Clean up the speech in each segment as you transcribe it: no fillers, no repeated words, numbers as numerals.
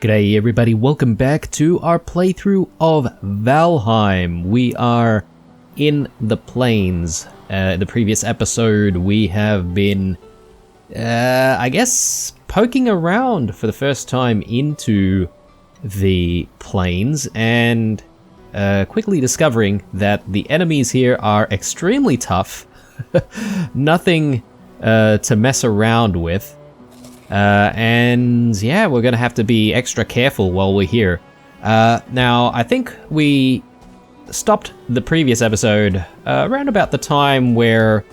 G'day everybody, welcome back to our playthrough of Valheim. We are in the plains. The previous episode we have been, I guess, poking around for the first time into the plains and quickly discovering that the enemies here are extremely tough. Nothing to mess around with. And yeah, we're gonna have to be extra careful while we're here. Now, I think we stopped the previous episode around about the time where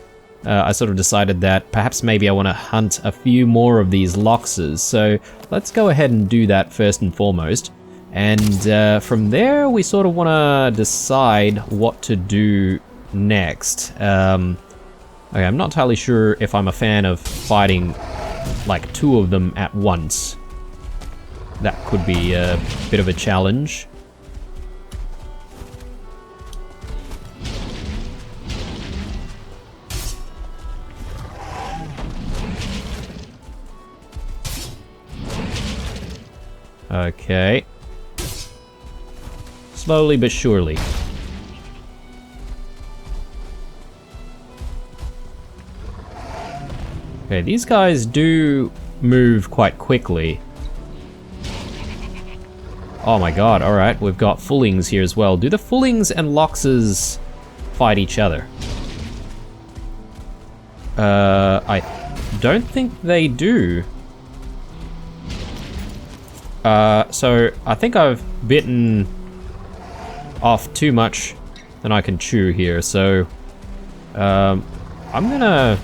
I sort of decided that perhaps maybe I want to hunt a few more of these loxes. So let's go ahead and do that first and foremost. And from there, we sort of want to decide what to do next. Okay, I'm not entirely sure if I'm a fan of fighting like two of them at once. That could be a bit of a challenge. Okay. Slowly but surely. Okay, these guys do move quite quickly. Oh my god, alright, we've got Fulings here as well. Do the Fulings and Loxes fight each other? I don't think they do. So I think I've bitten off too much than I can chew here, so I'm gonna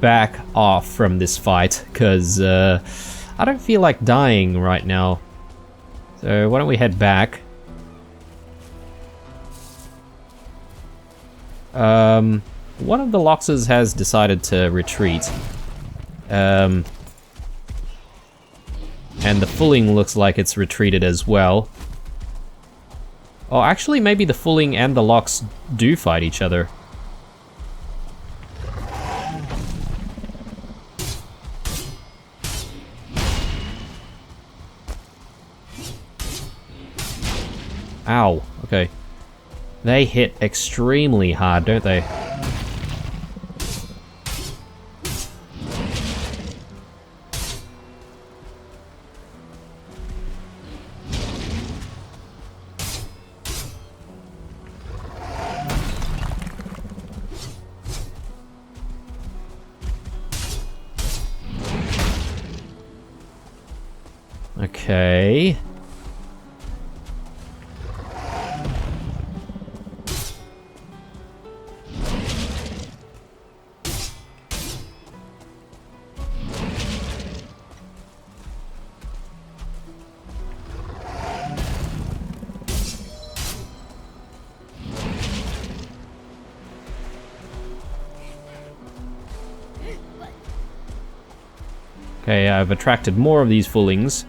back off from this fight because I don't feel like dying right now. So why don't we head back? One of the Loxes has decided to retreat. And the Fuling looks like it's retreated as well. Oh, actually maybe the Fuling and the Lox do fight each other. Ow, okay. They hit extremely hard, don't they? Okay. Okay, I've attracted more of these Fulings.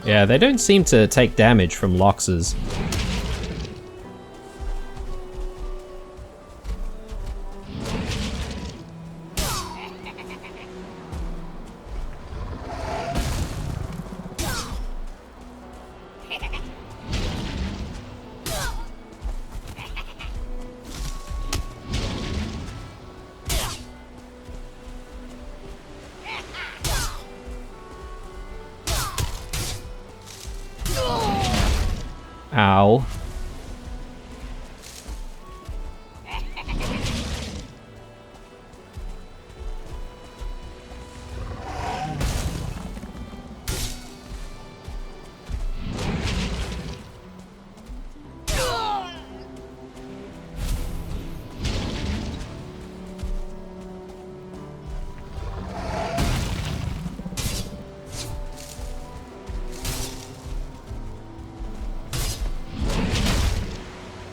Yeah, they don't seem to take damage from Loxes. Ow.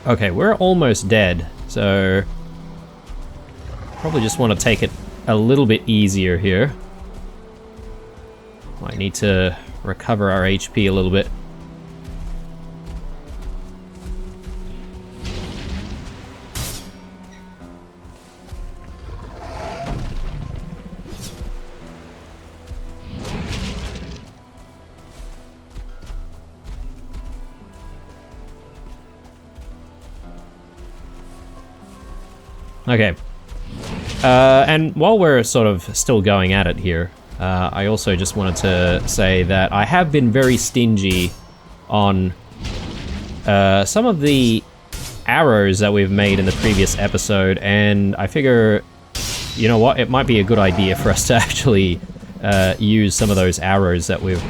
Okay, we're almost dead, so probably just want to take it a little bit easier here. Might need to recover our HP a little bit. Okay. And while we're sort of still going at it here, I also just wanted to say that I have been very stingy on some of the arrows that we've made in the previous episode, and I figure, you know what, it might be a good idea for us to actually use some of those arrows that we've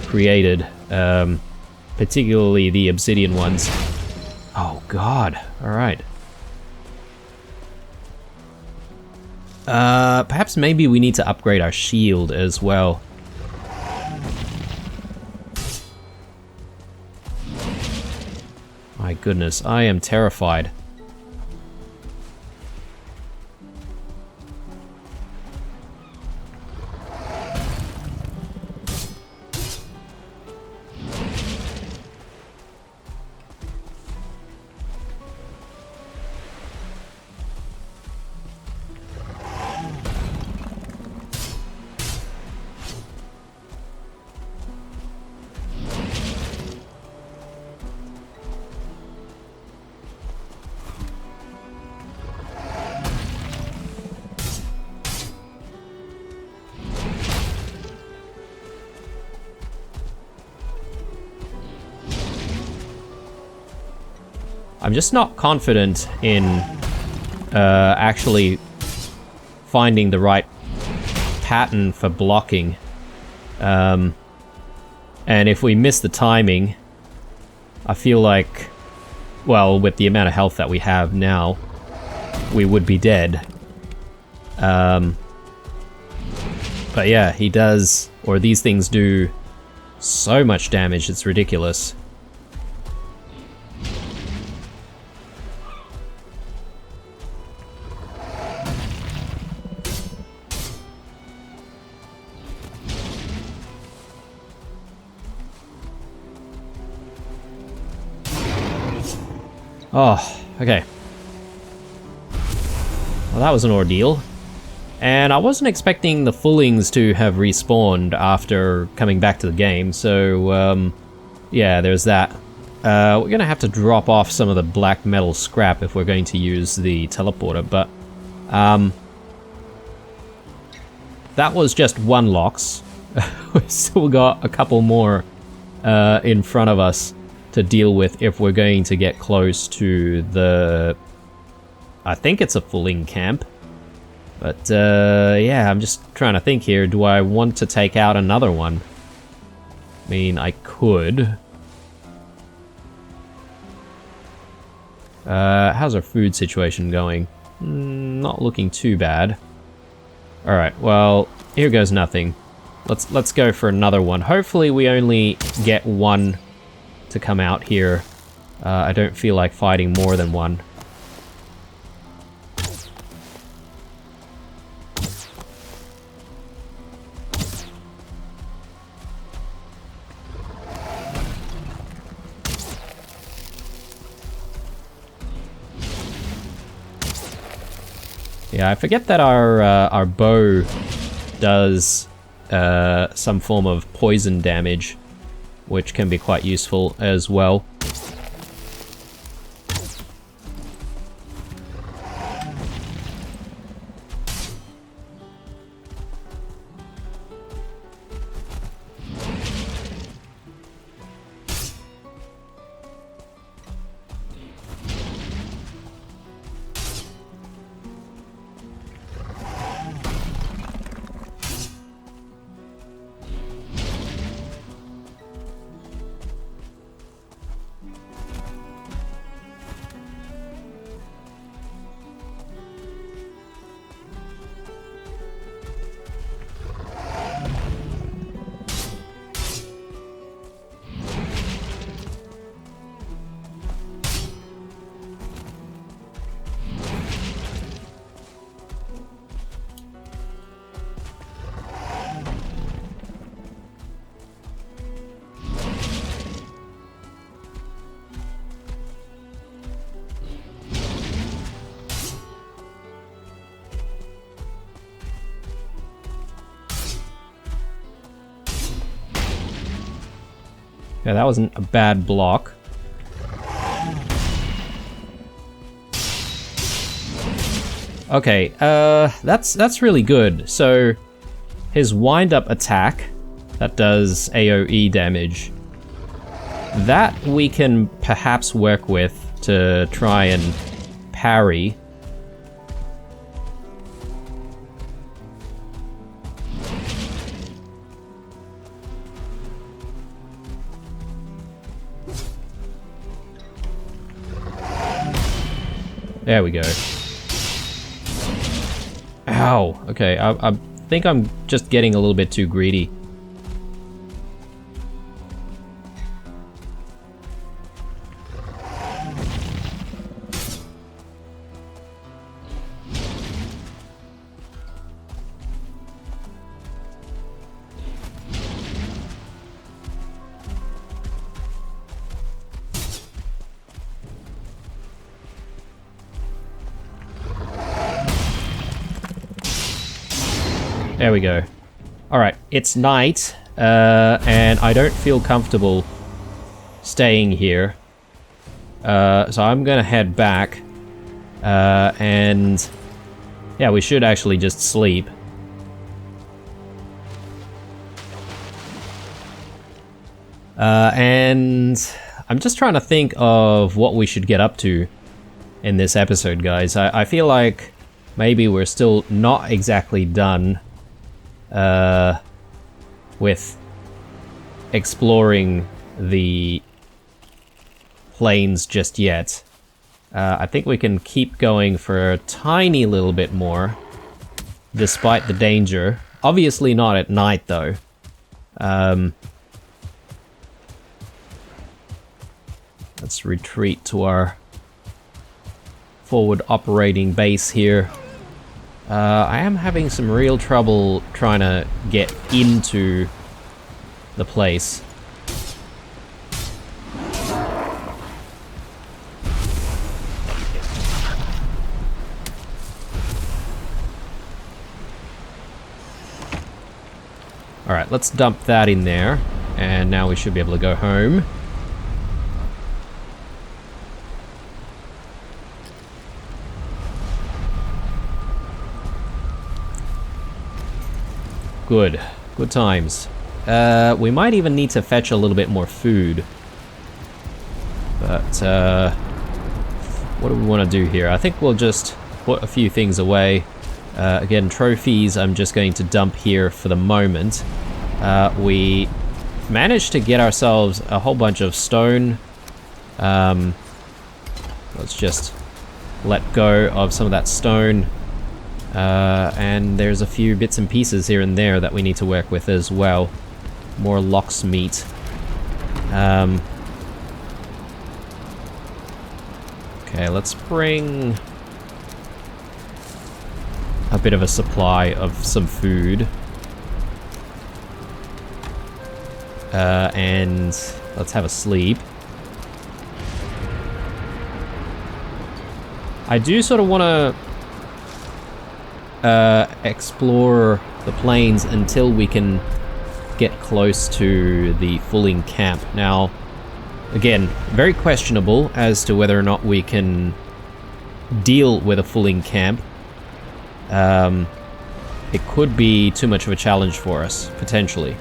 created, particularly the obsidian ones. Oh god, alright. Perhaps maybe we need to upgrade our shield as well. My goodness, I am terrified. I'm just not confident in actually finding the right pattern for blocking. And if we miss the timing, I feel like, well, with the amount of health that we have now, we would be dead. But yeah, he does, or these things do so much damage, it's ridiculous. Oh, okay. Well, that was an ordeal. And I wasn't expecting the Fulings to have respawned after coming back to the game, so, yeah, there's that. We're gonna have to drop off some of the black metal scrap if we're going to use the teleporter, but, that was just one Lox. We've still got a couple more, in front of us to deal with if we're going to get close to the... I think it's a Fuling camp. But, yeah, I'm just trying to think here. Do I want to take out another one? I mean, I could. How's our food situation going? Not looking too bad. Alright, well, here goes nothing. Let's go for another one. Hopefully we only get one to come out here. I don't feel like fighting more than one. Yeah, I forget that our bow does some form of poison damage, which can be quite useful as well. Yeah, that wasn't a bad block. Okay, that's really good. So his wind-up attack that does AoE damage, that we can perhaps work with to try and parry. There we go. Ow. Okay, I think I'm just getting a little bit too greedy. There we go. Alright, it's night, and I don't feel comfortable staying here. So I'm gonna head back, and yeah, we should actually just sleep. And I'm just trying to think of what we should get up to in this episode, guys. I feel like maybe we're still not exactly done with exploring the plains just yet. I think we can keep going for a tiny little bit more, despite the danger. Obviously not at night, though. Let's retreat to our forward operating base here. I am having some real trouble trying to get into the place. Alright, let's dump that in there, and now we should be able to go home. Good. Good times. We might even need to fetch a little bit more food. But, what do we want to do here? I think we'll just put a few things away. Again, trophies I'm just going to dump here for the moment. We managed to get ourselves a whole bunch of stone. Let's just let go of some of that stone. And there's a few bits and pieces here and there that we need to work with as well. More lox meat. Okay, let's bring a bit of a supply of some food. And let's have a sleep. I do sort of want to explore the plains until we can get close to the Fuling camp. Now, again, very questionable as to whether or not we can deal with a Fuling camp. It could be too much of a challenge for us, potentially.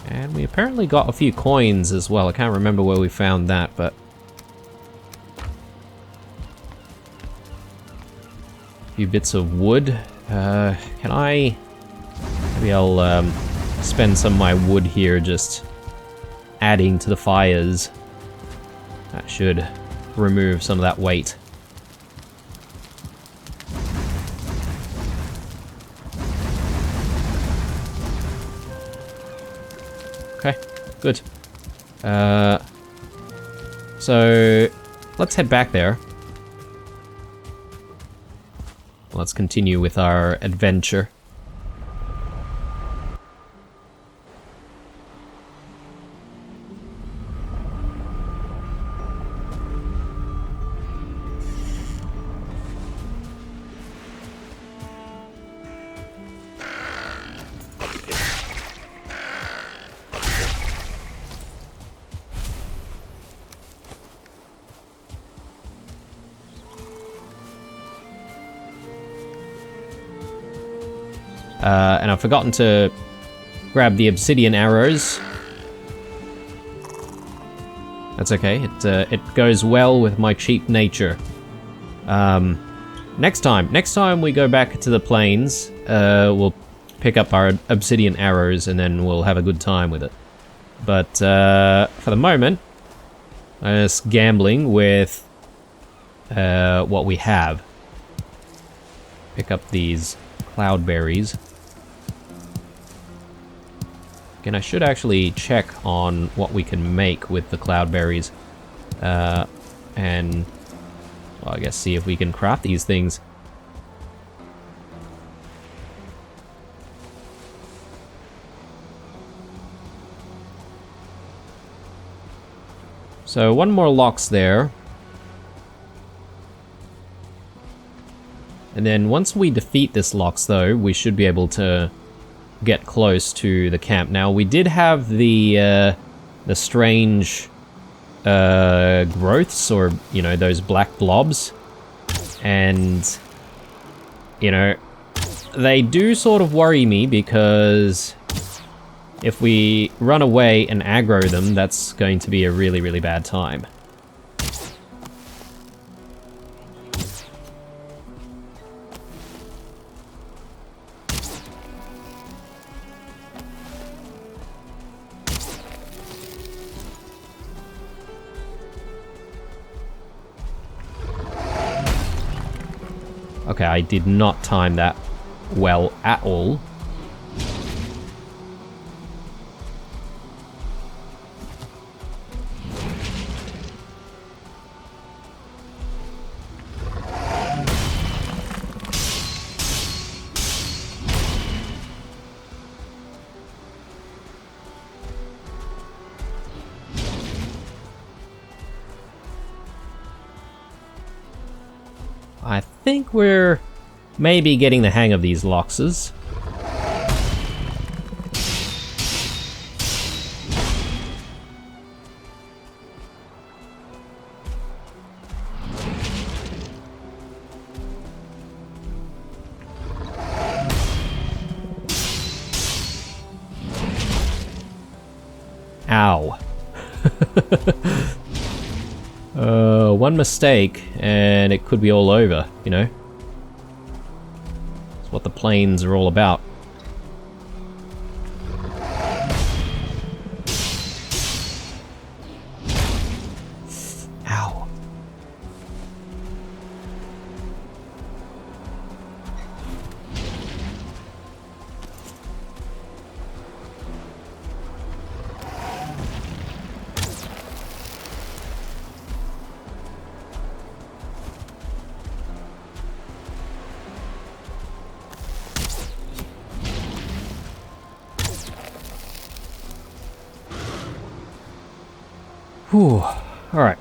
And we apparently got a few coins as well. I can't remember where we found that, but a few bits of wood. Can I... Maybe I'll spend some of my wood here just adding to the fires. That should remove some of that weight. Okay, good. So let's head back there. Let's continue with our adventure. And I've forgotten to grab the obsidian arrows. That's okay, it goes well with my cheap nature. Next time we go back to the plains, we'll pick up our obsidian arrows and then we'll have a good time with it. But for the moment, I'm just gambling with what we have. Pick up these cloudberries. Again, I should actually check on what we can make with the cloudberries. And, well, I guess see if we can craft these things. So, one more lox there. And then once we defeat this lox, though, we should be able to get close to the camp. Now, we did have the strange growths, or, you know, those black blobs. And, you know, they do sort of worry me because if we run away and aggro them, that's going to be a really, really bad time. Okay, I did not time that well at all. I think we're maybe getting the hang of these loxes. Ow. One mistake, and it could be all over, you know? It's what the plains are all about. Ow. Whew. Alright.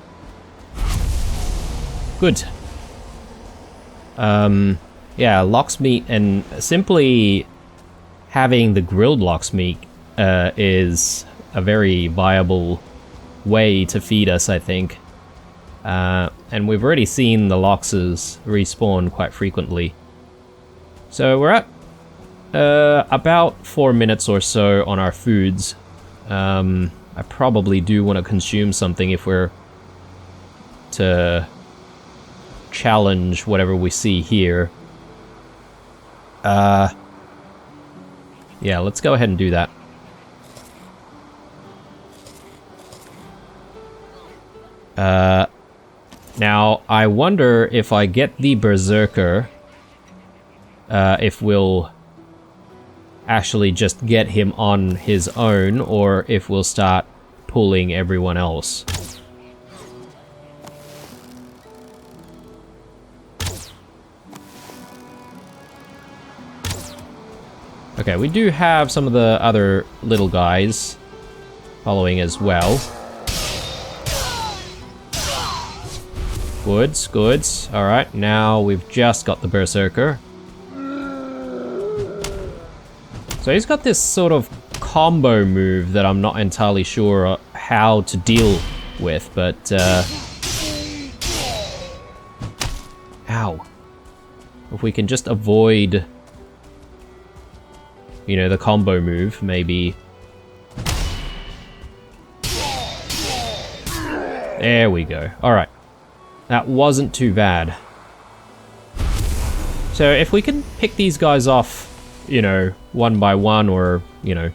Good. Yeah, lox meat, and simply having the grilled lox meat is a very viable way to feed us, I think. And we've already seen the loxes respawn quite frequently. So we're at about 4 minutes or so on our foods. I probably do want to consume something if we're to challenge whatever we see here. Yeah, let's go ahead and do that. Now, I wonder if I get the Berserker, if we'll actually just get him on his own, or if we'll start pulling everyone else. Okay, we do have some of the other little guys following as well. Goods, goods. Alright, now we've just got the Berserker. So he's got this sort of combo move that I'm not entirely sure how to deal with, but ow. If we can just avoid you know, the combo move, maybe. There we go. Alright. That wasn't too bad. So if we can pick these guys off, you know, one by one, or, you know,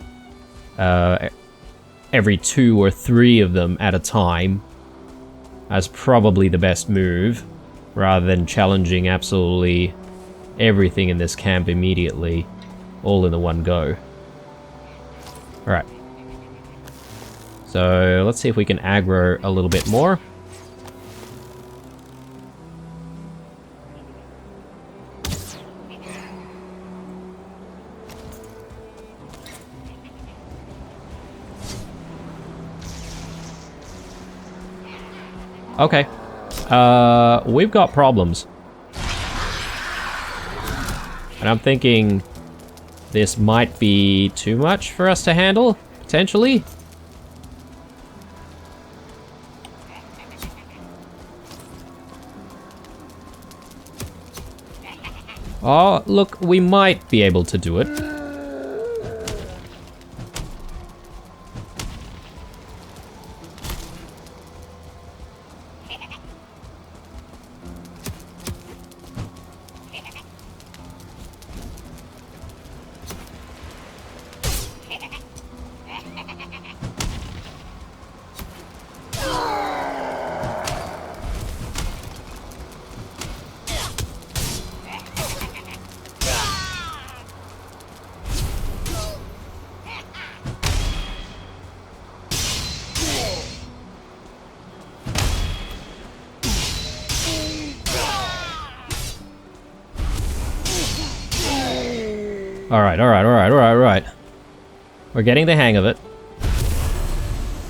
every 2 or 3 of them at a time, that's probably the best move, rather than challenging absolutely everything in this camp immediately, all in the one go. Alright. So let's see if we can aggro a little bit more. Okay. We've got problems. And I'm thinking this might be too much for us to handle, potentially. Oh, look, we might be able to do it. Alright. We're getting the hang of it.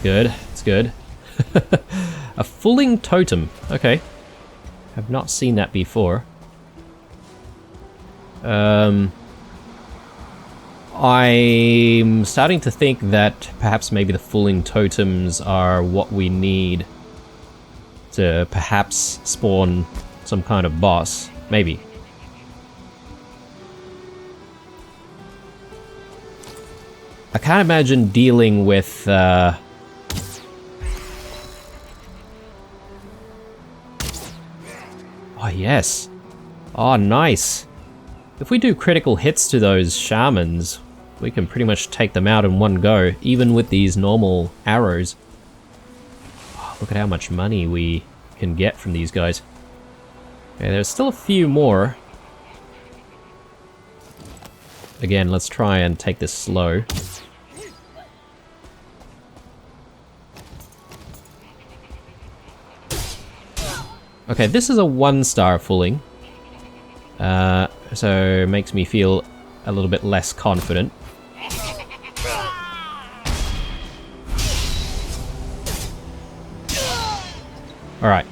Good, it's good. A Fuling totem, okay. Have not seen that before. I'm starting to think that perhaps maybe the Fuling totems are what we need to perhaps spawn some kind of boss. Maybe. I can't imagine dealing with, oh, yes. Oh, nice. If we do critical hits to those shamans, we can pretty much take them out in one go, even with these normal arrows. Oh, look at how much money we can get from these guys. Okay, there's still a few more. Again, let's try and take this slow. Okay, this is a 1-star Fuling. So it makes me feel a little bit less confident. Alright.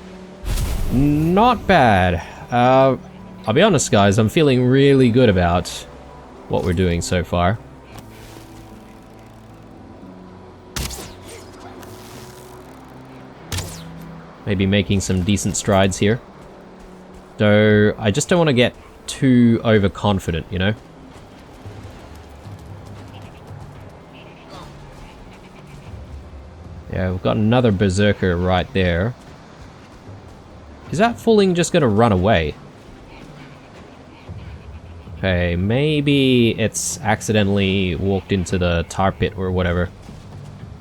Not bad. I'll be honest, guys, I'm feeling really good about what we're doing so far. Maybe making some decent strides here. Though, I just don't want to get too overconfident, you know? Yeah, we've got another berserker right there. Is that Fuling just gonna run away? Okay, maybe it's accidentally walked into the tar pit or whatever.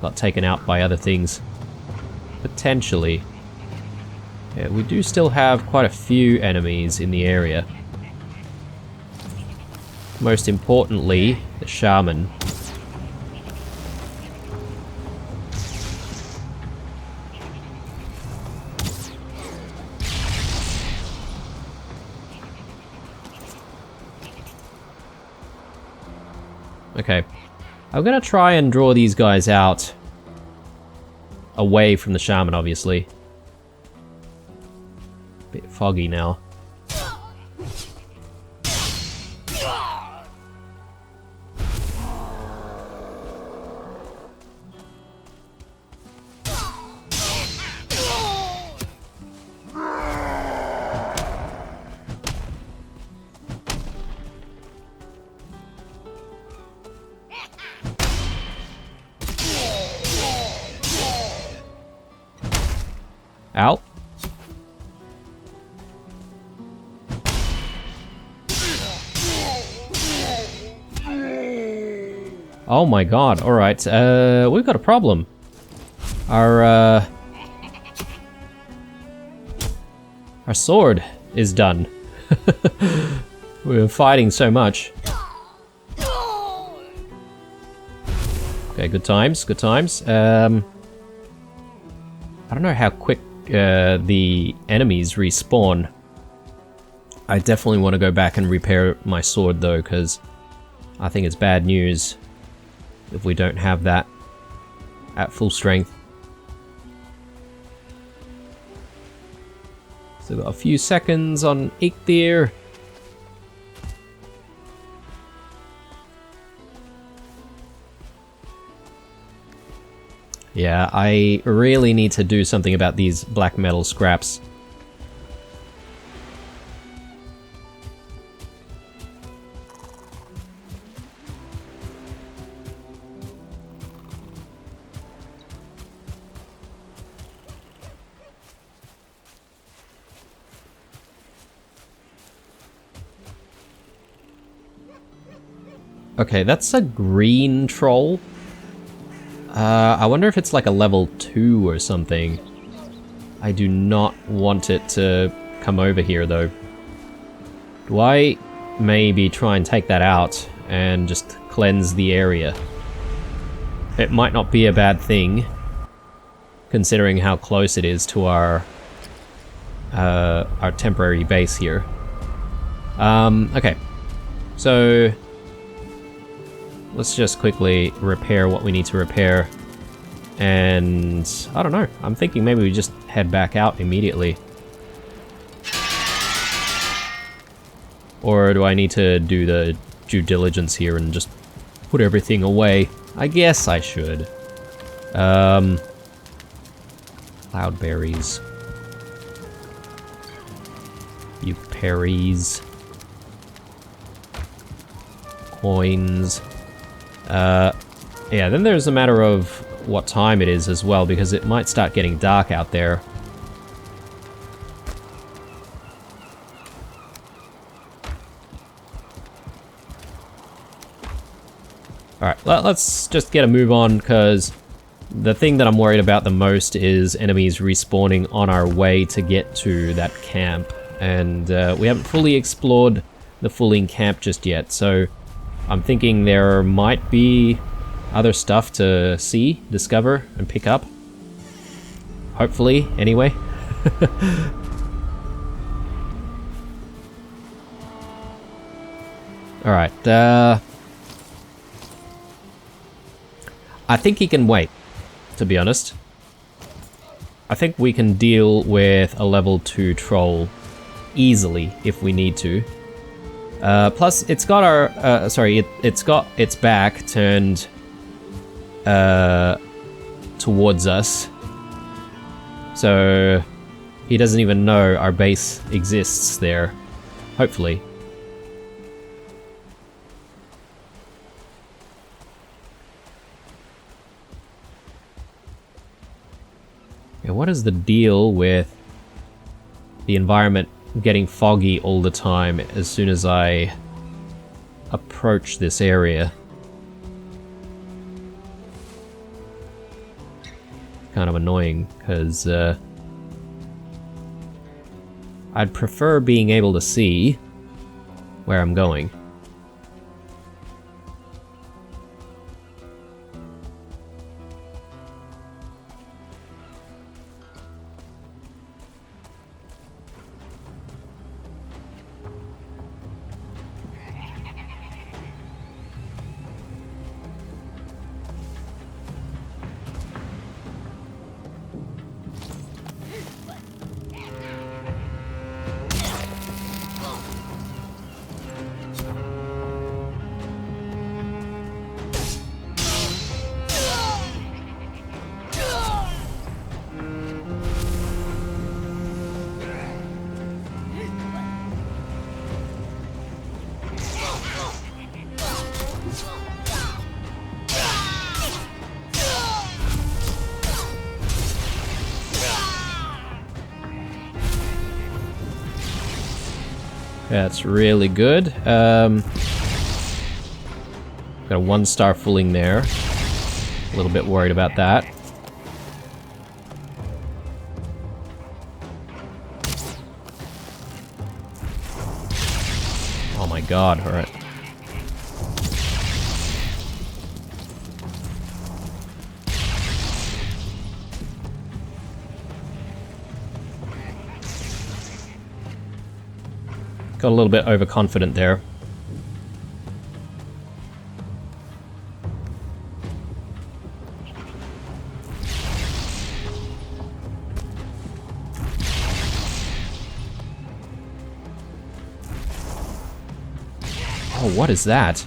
Got taken out by other things. Potentially. Yeah, we do still have quite a few enemies in the area. Most importantly, the shaman. Okay. I'm gonna try and draw these guys out away from the shaman, obviously. Bit foggy now. Ow. Oh my god, alright, we've got a problem. Our sword is done. We were fighting so much. Okay, good times, good times. I don't know how quick the enemies respawn. I definitely want to go back and repair my sword though, because I think it's bad news if we don't have that at full strength. So got a few seconds on Eikthyr. Yeah, I really need to do something about these black metal scraps. Okay, that's a green troll. I wonder if it's like a level 2 or something. I do not want it to come over here though. Do I maybe try and take that out and just cleanse the area? It might not be a bad thing, considering how close it is to our temporary base here. Okay, so let's just quickly repair what we need to repair. And I don't know, I'm thinking maybe we just head back out immediately. Or do I need to do the due diligence here and just put everything away? I guess I should. Cloudberries. You berries. Coins. Yeah, then there's a matter of what time it is as well, because it might start getting dark out there. Alright, let's just get a move on, because the thing that I'm worried about the most is enemies respawning on our way to get to that camp. And we haven't fully explored the Fuling camp just yet, so I'm thinking there might be other stuff to see, discover, and pick up. Hopefully, anyway. Alright, I think he can wait, to be honest. I think we can deal with a level 2 troll easily if we need to. Plus, it's got our, it's got its back turned towards us. So he doesn't even know our base exists there, hopefully. Yeah, what is the deal with the environment getting foggy all the time as soon as I approach this area? Kind of annoying, because I'd prefer being able to see where I'm going. That's really good. Got a 1-star Fuling there. A little bit worried about that. Oh my god, alright. Got a little bit overconfident there. Oh, what is that?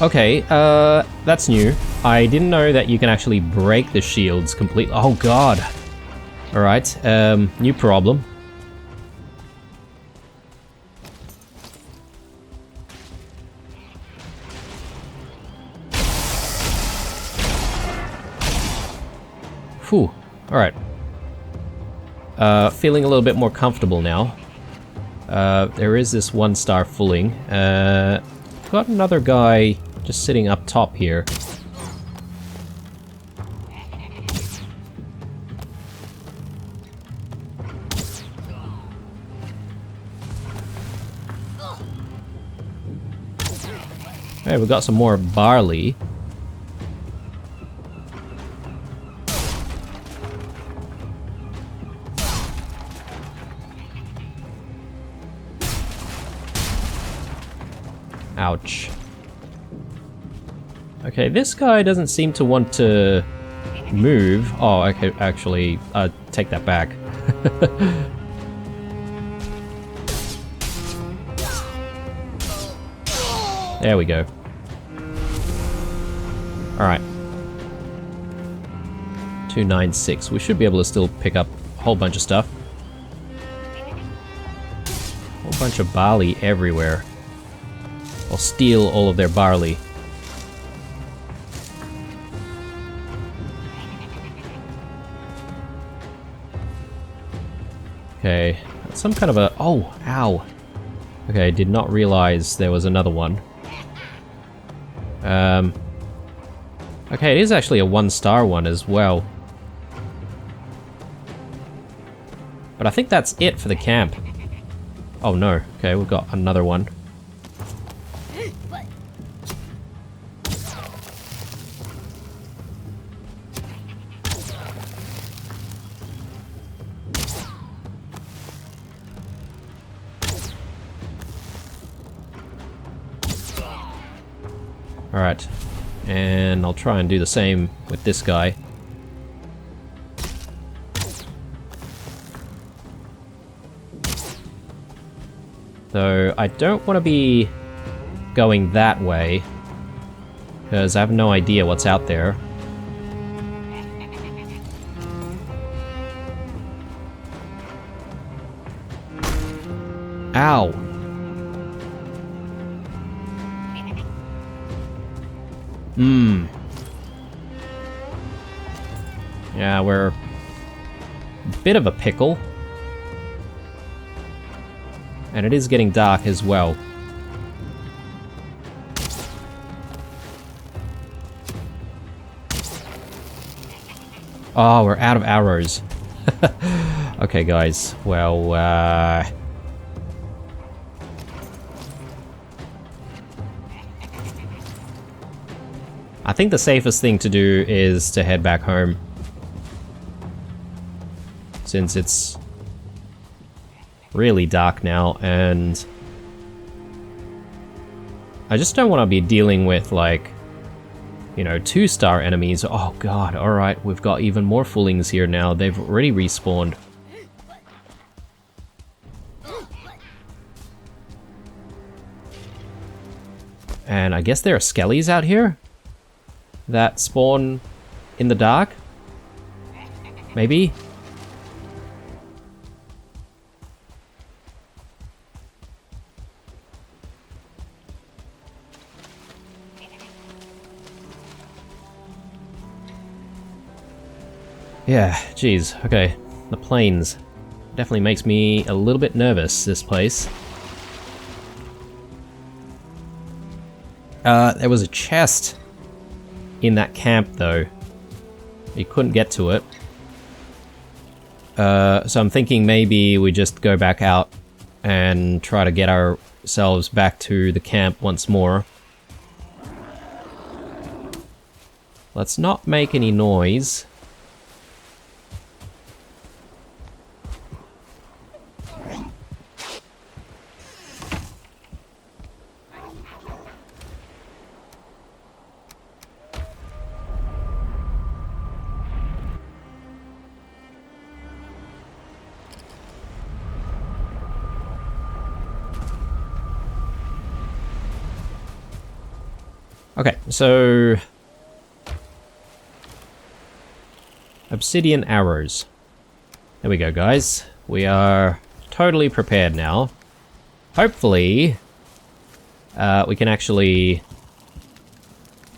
Okay, that's new. I didn't know that you can actually break the shields completely. Oh god. Alright, new problem. Whew, alright. Feeling a little bit more comfortable now. There is this 1-star Fuling. Got another guy just sitting up top here. Hey, we got some more barley. Ouch. Okay, this guy doesn't seem to want to move. Oh, okay, actually, take that back. There we go. Alright. 296. We should be able to still pick up a whole bunch of stuff. Whole bunch of barley everywhere. I'll steal all of their barley. Okay, some kind of a... Oh, ow. Okay, I did not realize there was another one. Okay, it is actually a 1-star one as well. But I think that's it for the camp. Oh no, okay, we've got another one. Alright, and I'll try and do the same with this guy. Though I don't want to be going that way, because I have no idea what's out there. Ow! Yeah, we're a bit of a pickle. And it is getting dark as well. Oh, we're out of arrows. Okay, guys. Well, I think the safest thing to do is to head back home. Since it's really dark now, and I just don't want to be dealing with, like, you know, 2-star enemies. Oh god, alright, we've got even more Fulings here now. They've already respawned. And I guess there are skellies out here? that spawn in the dark? Maybe? Yeah, geez, okay. The plains. Definitely makes me a little bit nervous, this place. There was a chest in that camp, though. You couldn't get to it. So I'm thinking maybe we just go back out and try to get ourselves back to the camp once more. Let's not make any noise. Okay, so obsidian arrows. There we go, guys. We are totally prepared now. Hopefully, we can actually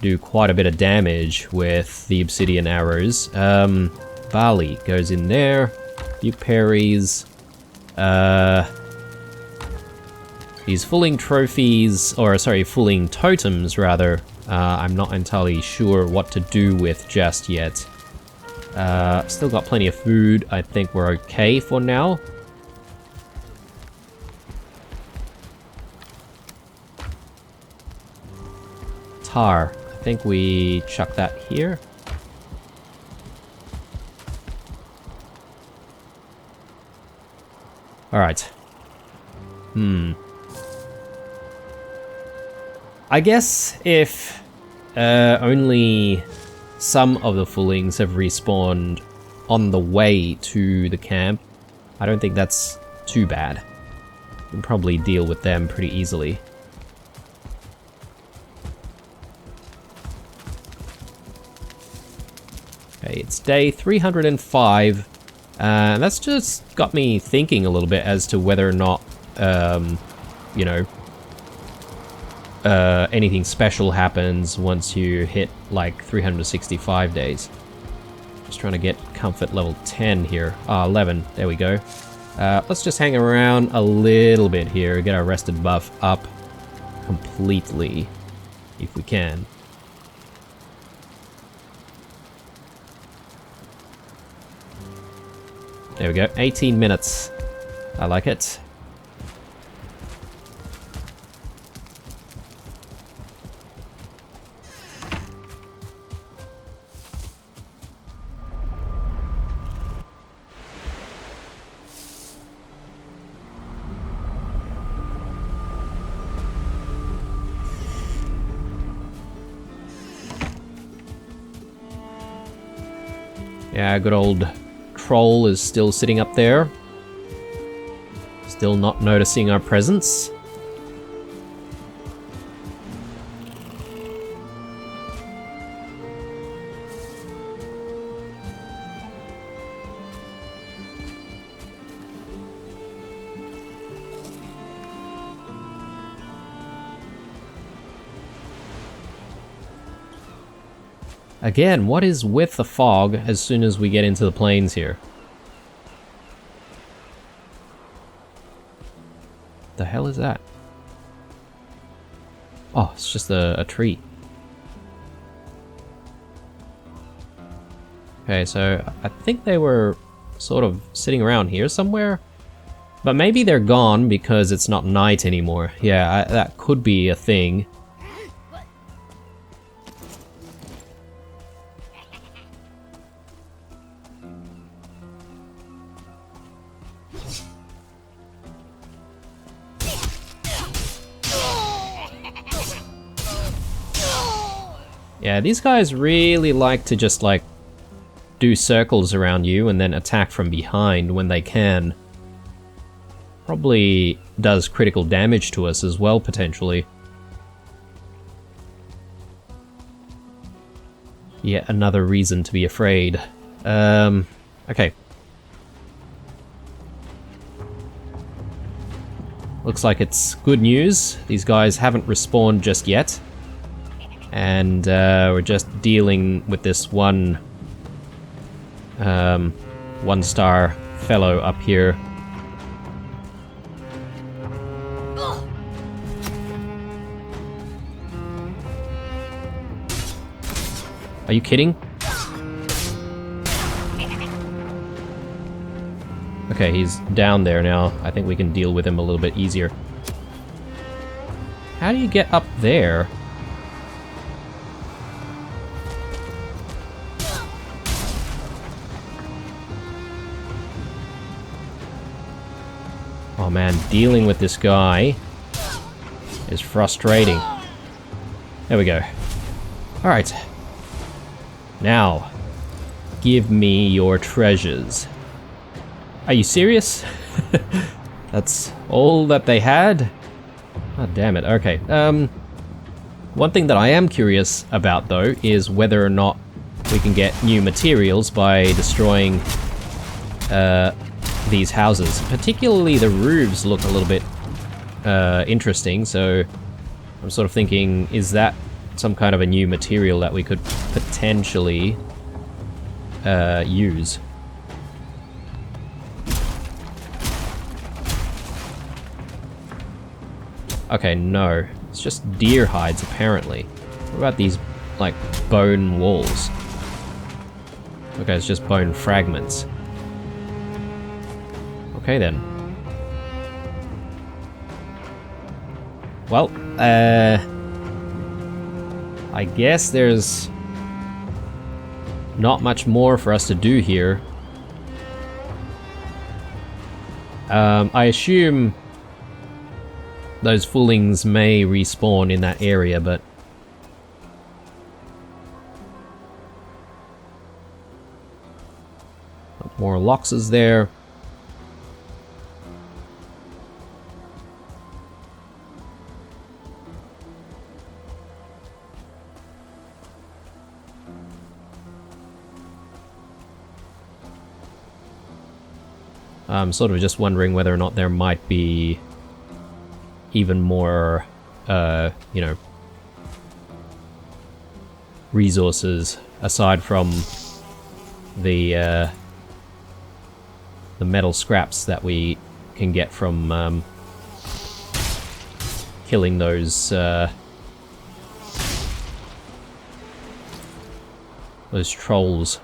do quite a bit of damage with the obsidian arrows. Barley goes in there. A few berries. These Fuling trophies, or sorry, Fuling totems rather, I'm not entirely sure what to do with just yet. Still got plenty of food. I think we're okay for now. Tar. I think we chuck that here. Alright. I guess if only some of the Fulings have respawned on the way to the camp, I don't think that's too bad. We can probably deal with them pretty easily. Okay, it's day 305. That's just got me thinking a little bit as to whether or not, you know, anything special happens once you hit like 365 days. Just trying to get comfort level 10 here. 11, there we go. Let's just hang around a little bit here, get our rested buff up completely, if we can. There we go, 18 minutes. I like it. Yeah, good old troll is still sitting up there. Still not noticing our presence. Again, what is with the fog as soon as we get into the plains here? The hell is that? Oh, it's just a tree. Okay, so I think they were sort of sitting around here somewhere. But maybe they're gone because it's not night anymore. Yeah, that could be a thing. Yeah, these guys really like to just, like, do circles around you and then attack from behind when they can. Probably does critical damage to us as well, potentially. Yet another reason to be afraid. Okay. Looks like it's good news. These guys haven't respawned just yet. And we're just dealing with this one one-star fellow up here. Are you kidding? Okay, he's down there now. I think we can deal with him a little bit easier. How do you get up there? Oh man, dealing with this guy is frustrating. There we go. Alright. Now, give me your treasures. Are you serious? That's all that they had? Oh, damn it. Okay. One thing that I am curious about, though, is whether or not we can get new materials by destroying these houses. Particularly the roofs look a little bit interesting, so I'm sort of thinking, is that some kind of a new material that we could potentially use? Okay, no. It's just deer hides, apparently. What about these, like, bone walls? Okay, it's just bone fragments. Okay, then. Well, I guess there's not much more for us to do here. I assume those Fulings may respawn in that area, but more Loxes there. I'm sort of just wondering whether or not there might be even more, you know, resources aside from the metal scraps that we can get from killing those trolls.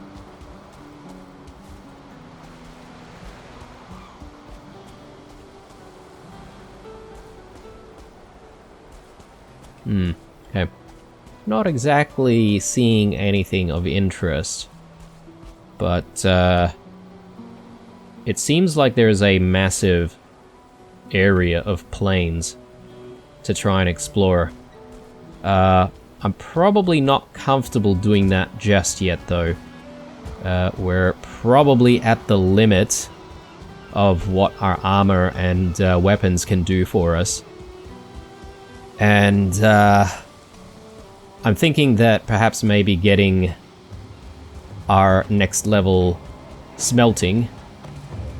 Okay. Not exactly seeing anything of interest, but it seems like there's a massive area of plains to try and explore. I'm probably not comfortable doing that just yet, though. We're probably at the limit of what our armor and weapons can do for us. And I'm thinking that perhaps maybe getting our next level smelting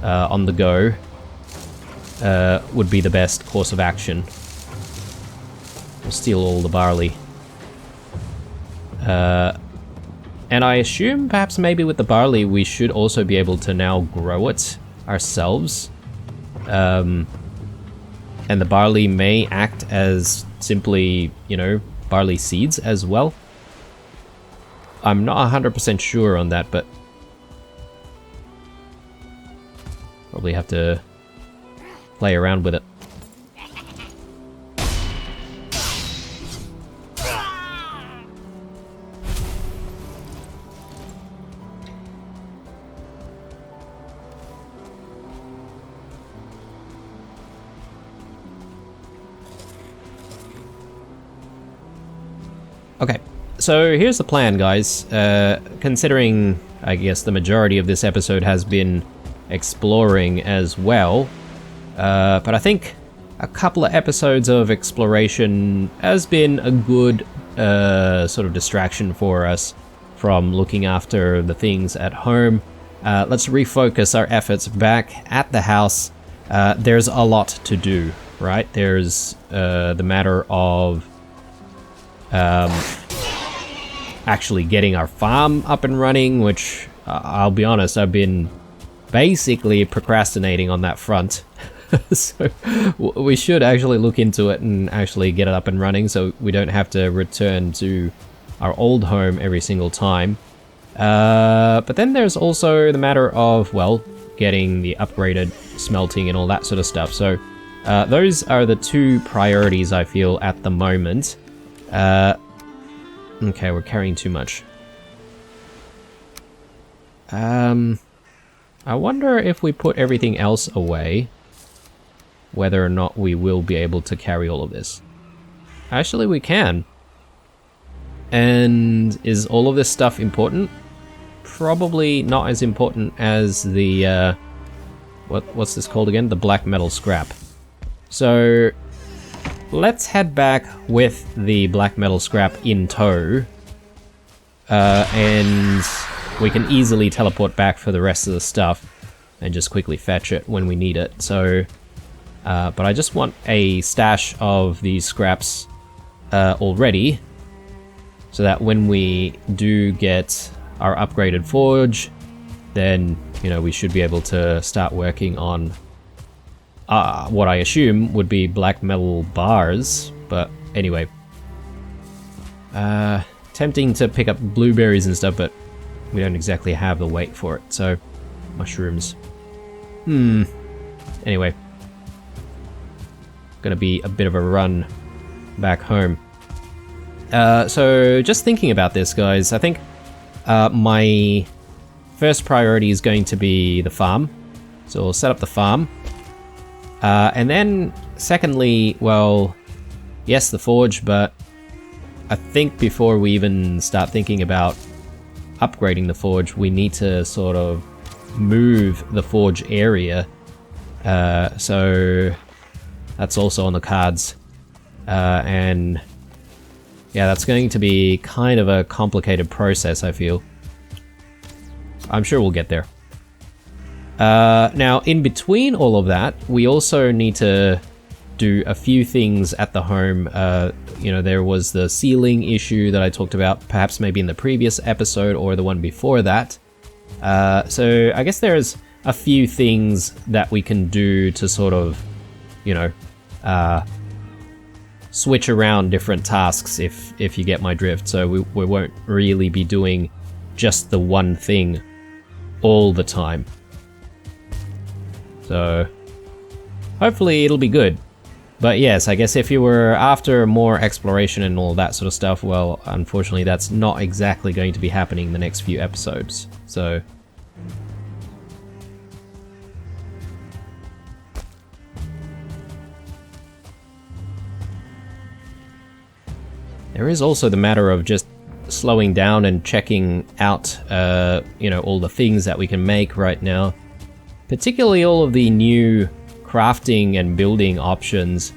on the go would be the best course of action. We'll steal all the barley. And I assume perhaps maybe with the barley we should also be able to now grow it ourselves. And the barley may act as simply, you know, barley seeds as well. I'm not 100% sure on that, but probably have to play around with it. Okay, so here's the plan, guys. Considering, I guess, the majority of this episode has been exploring as well, but I think a couple of episodes of exploration has been a good sort of distraction for us from looking after the things at home. Let's refocus our efforts back at the house. There's a lot to do, right? There's the matter of actually getting our farm up and running, which I'll be honest, I've been basically procrastinating on that front. So we should actually look into it and actually get it up and running so we don't have to return to our old home every single time. But then there's also the matter of, well, getting the upgraded smelting and all that sort of stuff. So those are the two priorities I feel at the moment. Okay, we're carrying too much. I wonder if we put everything else away, whether or not we will be able to carry all of this. Actually, we can. And is all of this stuff important? Probably not as important as the, what's this called again? The black metal scrap. So, let's head back with the black metal scrap in tow. And we can easily teleport back for the rest of the stuff and just quickly fetch it when we need it. So, but I just want a stash of these scraps already, so that when we do get our upgraded forge, then, you know, we should be able to start working on what I assume would be black metal bars. But anyway, tempting to pick up blueberries and stuff, but we don't exactly have the weight for it. So, mushrooms. Anyway, gonna be a bit of a run back home. So just thinking about this, guys, I think my first priority is going to be the farm. So we'll set up the farm. And then secondly, well, yes, the forge, but I think before we even start thinking about upgrading the forge, we need to sort of move the forge area. So that's also on the cards. And yeah, that's going to be kind of a complicated process, I feel. I'm sure we'll get there. Now, in between all of that, we also need to do a few things at the home. You know, there was the ceiling issue that I talked about, perhaps maybe in the previous episode or the one before that. So I guess there's a few things that we can do to sort of, you know, switch around different tasks, if you get my drift. So we won't really be doing just the one thing all the time. So hopefully it'll be good. But yes, I guess if you were after more exploration and all that sort of stuff, well, unfortunately that's not exactly going to be happening in the next few episodes. So there is also the matter of just slowing down and checking out, you know, all the things that we can make right now. Particularly all of the new crafting and building options.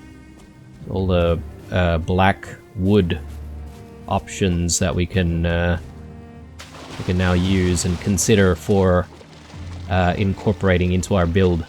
All the black wood options that we can now use and consider for incorporating into our build.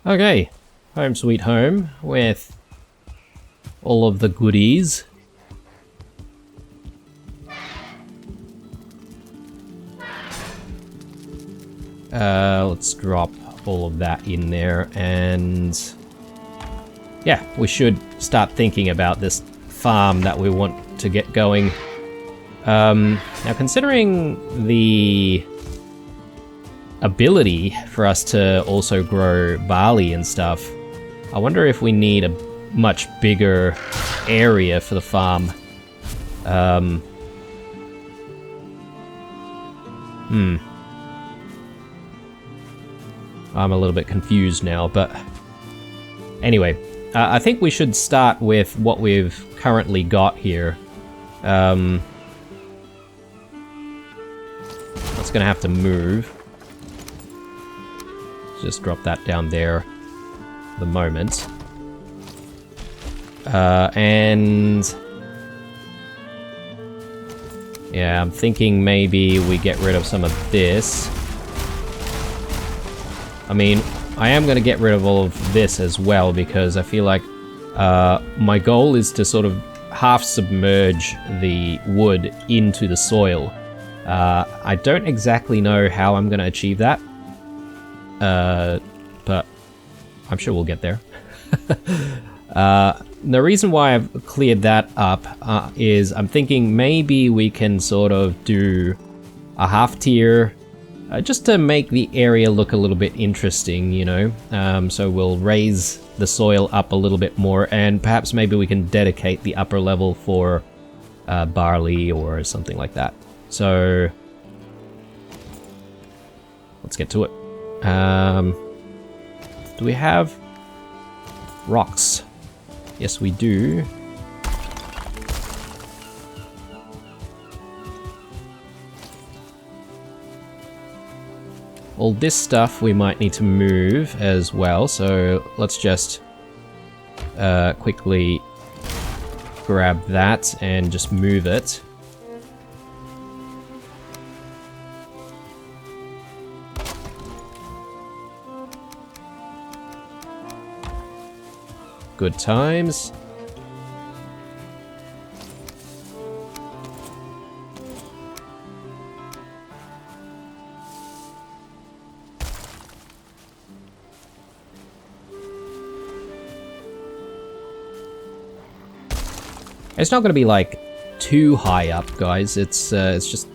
Okay, home sweet home with all of the goodies. Let's drop all of that in there, and yeah, we should start thinking about this farm that we want to get going. Now, considering the ability for us to also grow barley and stuff. I wonder if we need a much bigger area for the farm. I'm a little bit confused now, but anyway, I think we should start with what we've currently got here. That's gonna have to move. Just drop that down there for the moment. And yeah, I'm thinking maybe we get rid of some of this. I mean, I am going to get rid of all of this as well, because I feel like my goal is to sort of half submerge the wood into the soil. I don't exactly know how I'm going to achieve that, but I'm sure we'll get there. The reason why I've cleared that up is I'm thinking maybe we can sort of do a half tier just to make the area look a little bit interesting, you know. So we'll raise the soil up a little bit more, and perhaps maybe we can dedicate the upper level for barley or something like that. So let's get to it. Do we have rocks? Yes, we do. All this stuff we might need to move as well, so let's just quickly grab that and just move it. Good times. It's not going to be like too high up, guys. It's just,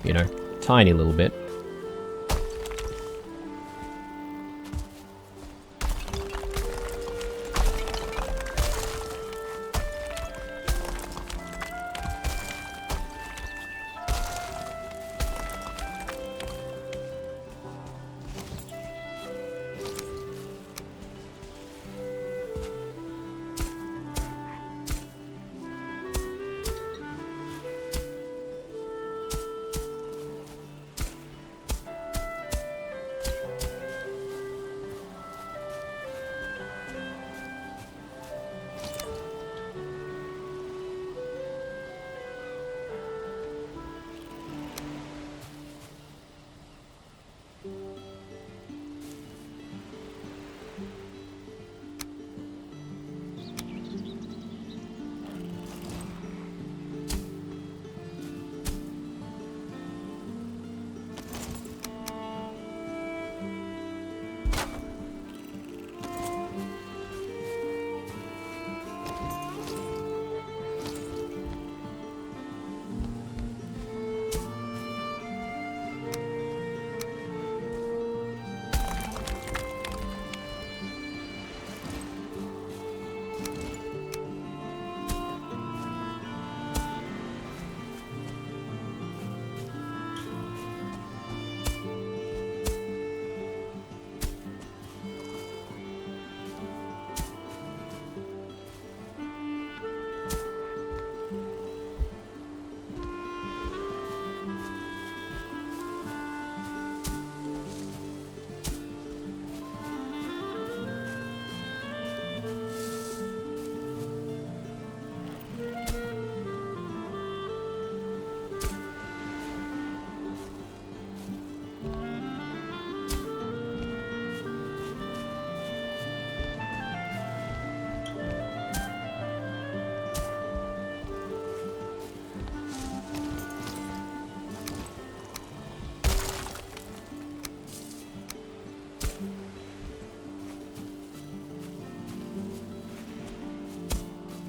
you know, tiny little bit.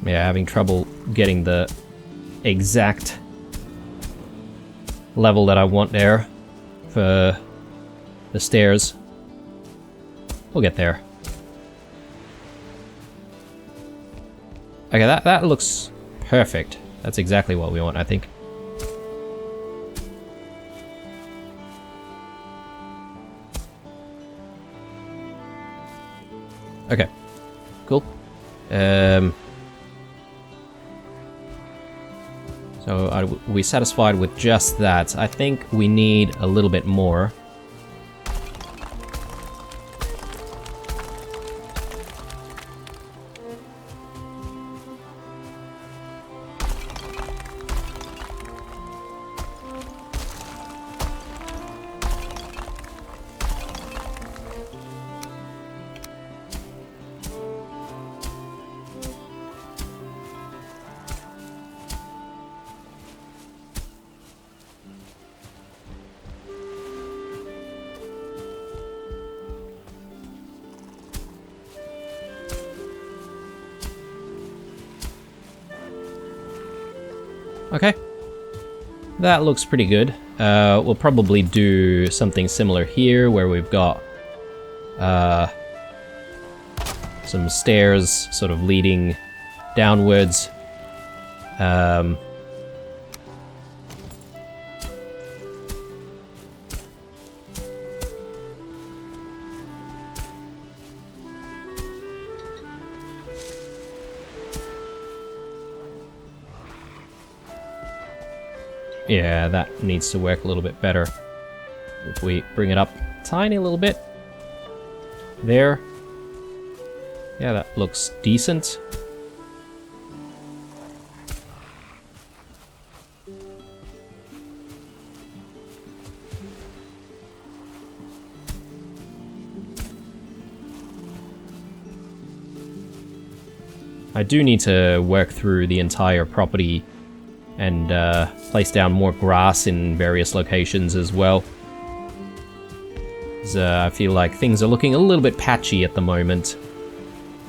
Yeah, having trouble getting the exact level that I want there for the stairs. We'll get there. Okay, that looks perfect. That's exactly what we want, I think. Okay, cool. So are we satisfied with just that? I think we need a little bit more. Okay, that looks pretty good. We'll probably do something similar here, where we've got some stairs sort of leading downwards. Yeah, that needs to work a little bit better. If we bring it up a tiny little bit. There. Yeah, that looks decent. I do need to work through the entire property and place down more grass in various locations as well. I feel like things are looking a little bit patchy at the moment.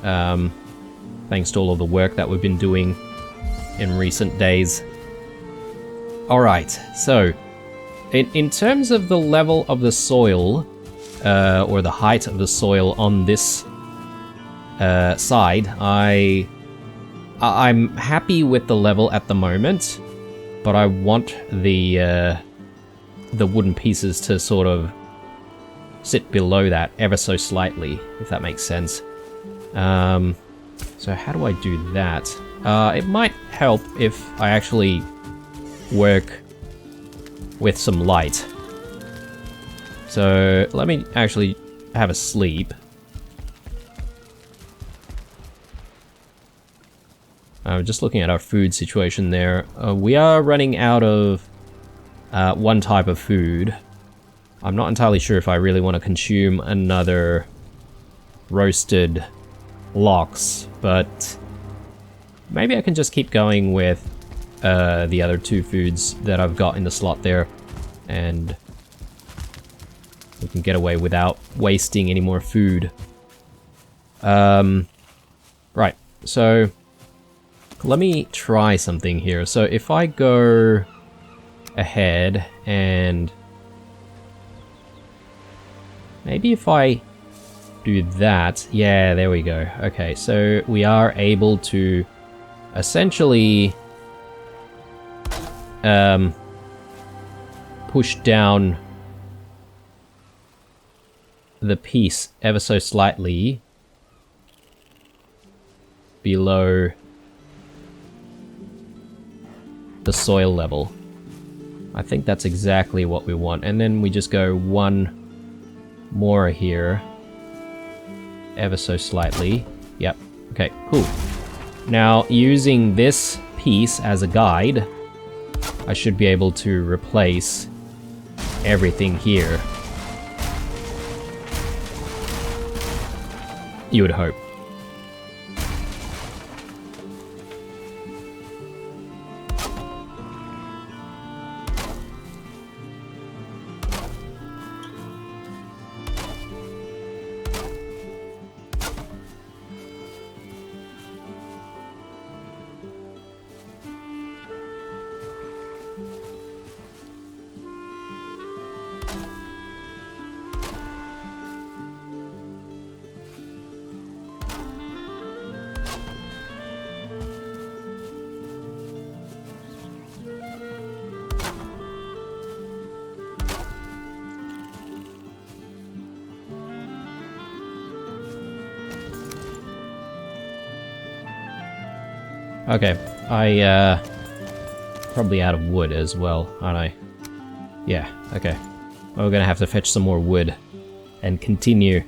Thanks to all of the work that we've been doing in recent days. Alright, so in terms of the level of the soil, or the height of the soil on this side, I'm happy with the level at the moment, but I want the wooden pieces to sort of sit below that ever so slightly, if that makes sense. So how do I do that? It might help if I actually work with some light. So let me actually have a sleep. Just looking at our food situation there, we are running out of one type of food. I'm not entirely sure if I really want to consume another roasted lox, but maybe I can just keep going with the other two foods that I've got in the slot there, and we can get away without wasting any more food. Right, so let me try something here. So if I go ahead and maybe if I do that, yeah, there we go. Okay, so we are able to essentially push down the piece ever so slightly below the soil level. I think that's exactly what we want. And then we just go one more here, ever so slightly. Yep. Okay, cool. Now, using this piece as a guide, I should be able to replace everything here. You would hope. Okay, probably out of wood as well, aren't I? Yeah, okay. Well, we're gonna have to fetch some more wood and continue.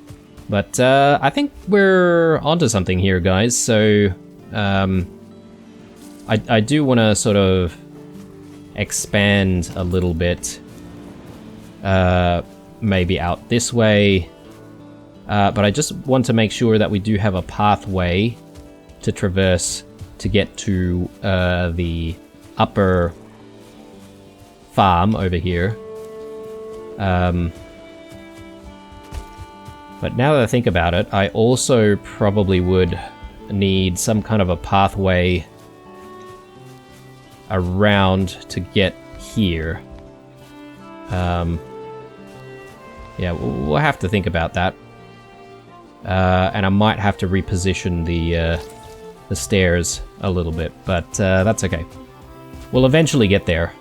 But I think we're onto something here, guys. So I do want to sort of expand a little bit. Maybe out this way. But I just want to make sure that we do have a pathway to traverse to get to the upper farm over here. But now that I think about it, I also probably would need some kind of a pathway around to get here. Yeah, we'll have to think about that. And I might have to reposition the stairs a little bit, but that's okay. We'll eventually get there.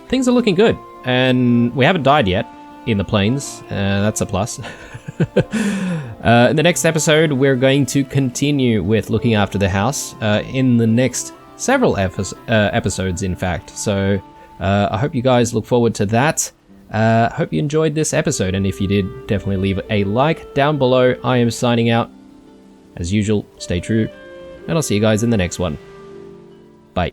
Things are looking good, and we haven't died yet in the plains. That's a plus. In the next episode, we're going to continue with looking after the house in the next several episodes, in fact. So I hope you guys look forward to that. Hope you enjoyed this episode, and if you did, definitely leave a like down below. I am signing out. As usual, stay true, and I'll see you guys in the next one. Bye.